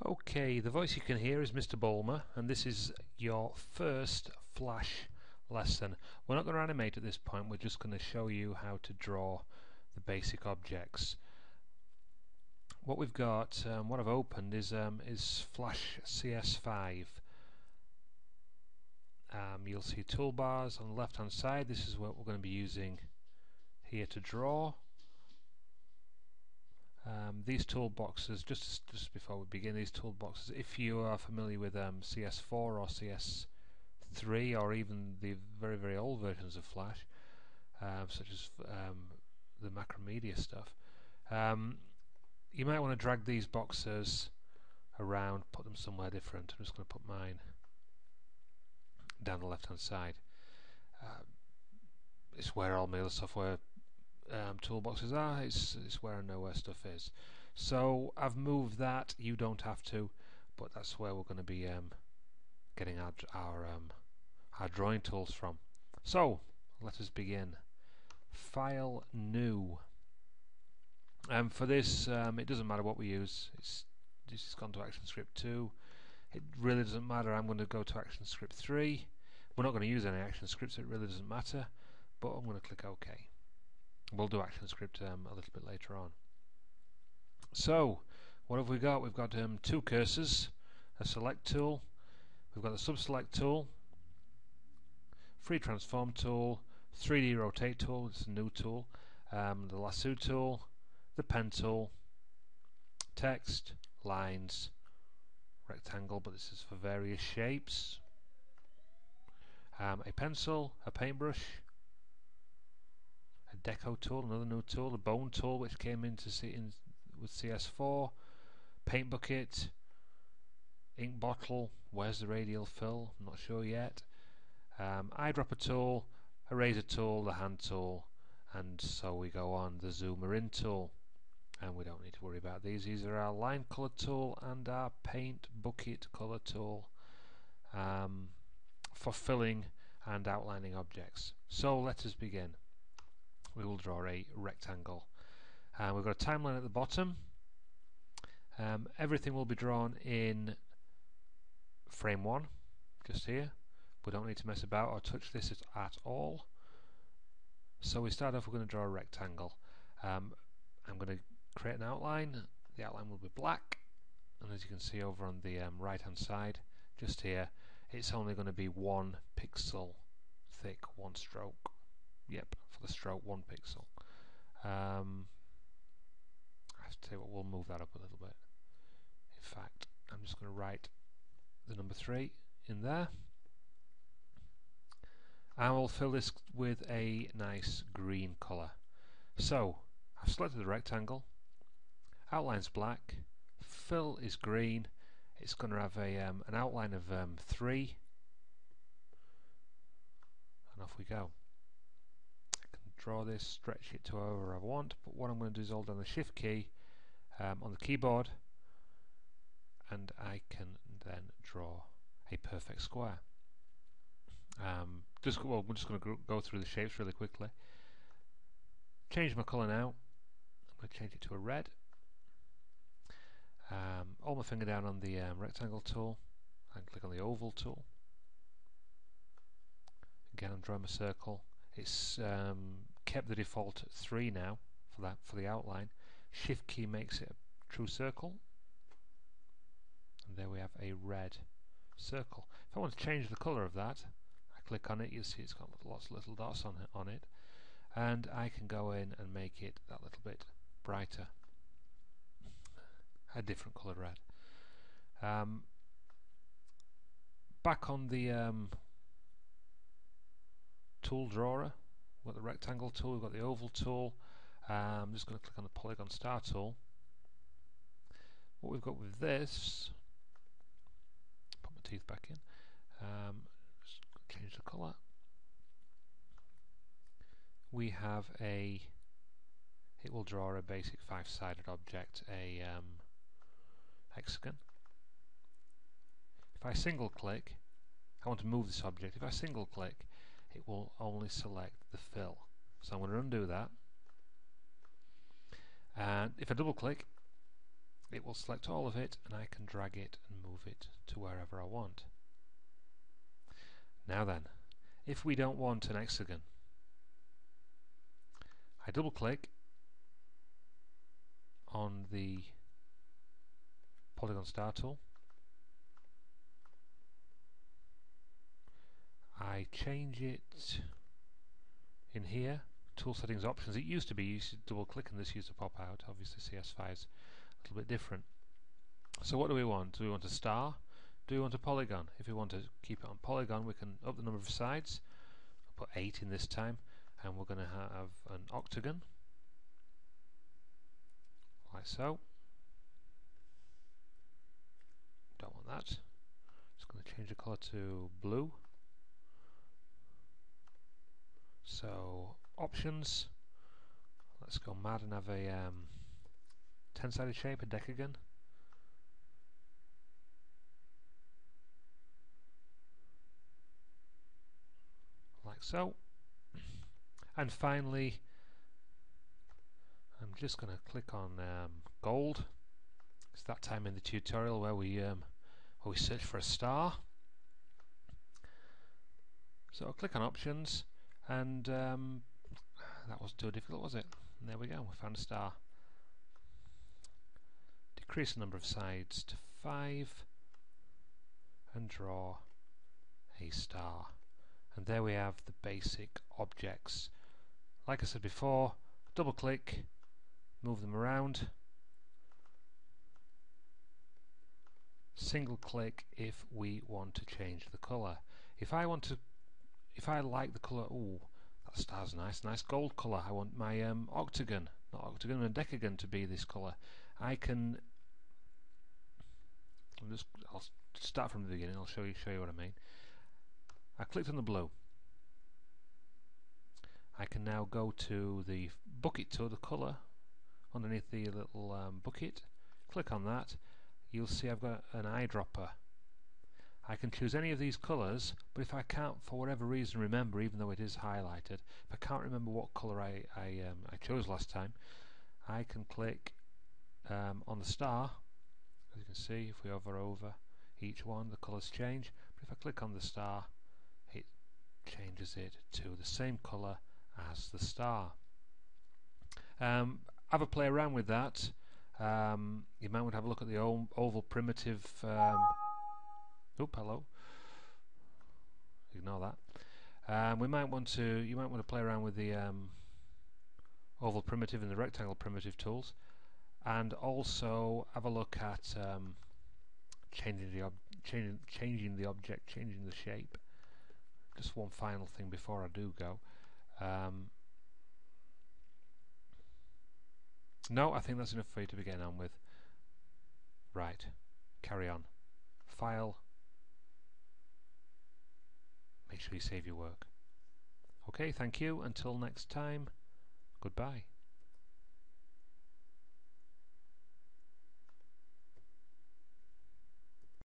Okay, the voice you can hear is Mr. Bulmer, and this is your first Flash lesson. We're not going to animate at this point, we're just going to show you how to draw the basic objects. What we've got, what I've opened is Flash CS5. You'll see toolbars on the left hand side. This is what we're going to be using here to draw. These toolboxes, just before we begin, these toolboxes, if you are familiar with CS4 or CS3 or even the very old versions of Flash, such as the Macromedia stuff, you might want to drag these boxes around, put them somewhere different. I'm just going to put mine down the left hand side. It's where all my other software toolboxes are. It's where I know where stuff is. So I've moved that. You don't have to, but that's where we're going to be getting our drawing tools from. So let us begin. File, new. For this, it doesn't matter what we use. This has gone to ActionScript 2. It really doesn't matter. I'm going to go to ActionScript 3. We're not going to use any ActionScripts. So it really doesn't matter. But I'm going to click OK. We'll do ActionScript a little bit later on. So, what have we got? We've got two cursors, a select tool, we've got the sub-select tool, free transform tool, 3D rotate tool, it's a new tool, the lasso tool, the pen tool, text, lines, rectangle, but this is for various shapes, a pencil, a paintbrush, a deco tool, another new tool, a bone tool which came in with CS4, paint bucket, ink bottle, where's the radial fill, I'm not sure yet, eyedropper tool, eraser tool, the hand tool, and so we go on, the zoomer in tool, and we don't need to worry about these. These are our line color tool and our paint bucket color tool for filling and outlining objects. So let us begin. We will draw a rectangle. We've got a timeline at the bottom. Everything will be drawn in frame 1, just here. We don't need to mess about or touch this at all. So we start off, we're going to draw a rectangle. I'm going to create an outline. The outline will be black, and as you can see over on the right hand side, just here, it's only going to be 1 pixel thick, 1 stroke. Yep, for the stroke, 1 pixel. I have to tell you what, we'll move that up a little bit. In fact, I'm just going to write the number 3 in there. I will fill this with a nice green colour. So, I've selected the rectangle, outline's black, fill is green, it's going to have an outline of 3, and off we go. Draw this, stretch it to however I want, but what I'm going to do is hold down the shift key on the keyboard, and I can then draw a perfect square. We're just going to go through the shapes really quickly. Change my colour now. I'm going to change it to a red. Hold my finger down on the rectangle tool and click on the oval tool. Again, I'm drawing a circle. It's kept the default 3 now for the outline. Shift key makes it a true circle, and there we have a red circle. If I want to change the colour of that, I click on it. You see it's got lots of little dots on it, and I can go in and make it that little bit brighter, a different colour red. Back on the tool drawer, we've got the rectangle tool, we've got the oval tool. I'm just going to click on the polygon star tool. What we've got with this, put my teeth back in, just change the colour. We have it will draw a basic 5-sided object, a hexagon. If I single click, I want to move this object. If I single click, it will only select the fill. So I'm going to undo that. And if I double click, it will select all of it, and I can drag it and move it to wherever I want. Now then, if we don't want an hexagon, I double click on the polygon star tool, I change it in here, tool settings options. It used to be you used to double click and this used to pop out. Obviously CS5 is a little bit different. So what do we want? Do we want a star? Do we want a polygon? If we want to keep it on polygon, we can up the number of sides. I'll put 8 in this time, and we're going to have an octagon, like so. Don't want that. Just going to change the colour to blue. So options. Let's go mad and have a 10-sided shape, a decagon. Like so. And finally, I'm just going to click on gold. It's that time in the tutorial where we search for a star. So I'll click on options, and that wasn't too difficult, was it? And there we go, we found a star. Decrease the number of sides to 5 and draw a star. And there we have the basic objects. Like I said before, double click, move them around, single click if we want to change the colour. If I like the colour, ooh, that star's nice gold colour. I want my octagon, not octagon, a decagon to be this colour. I can. I'll start from the beginning. I'll show you what I mean. I clicked on the blue. I can now go to the bucket tool, the colour underneath the little bucket. Click on that. You'll see I've got an eyedropper. I can choose any of these colours, but if I can't, for whatever reason, remember, even though it is highlighted, if I can't remember what colour I chose last time, I can click on the star. As you can see, if we hover over each one, the colours change. But if I click on the star, it changes it to the same colour as the star. Have a play around with that. You might want to have a look at the oval primitive. Oop, hello. Ignore that. You might want to play around with the oval primitive and the rectangle primitive tools, and also have a look at changing the object, changing the shape. Just one final thing before I do go. No, I think that's enough for you to be getting on with. Right, carry on. File. Make sure you save your work. Okay, thank you. Until next time, goodbye.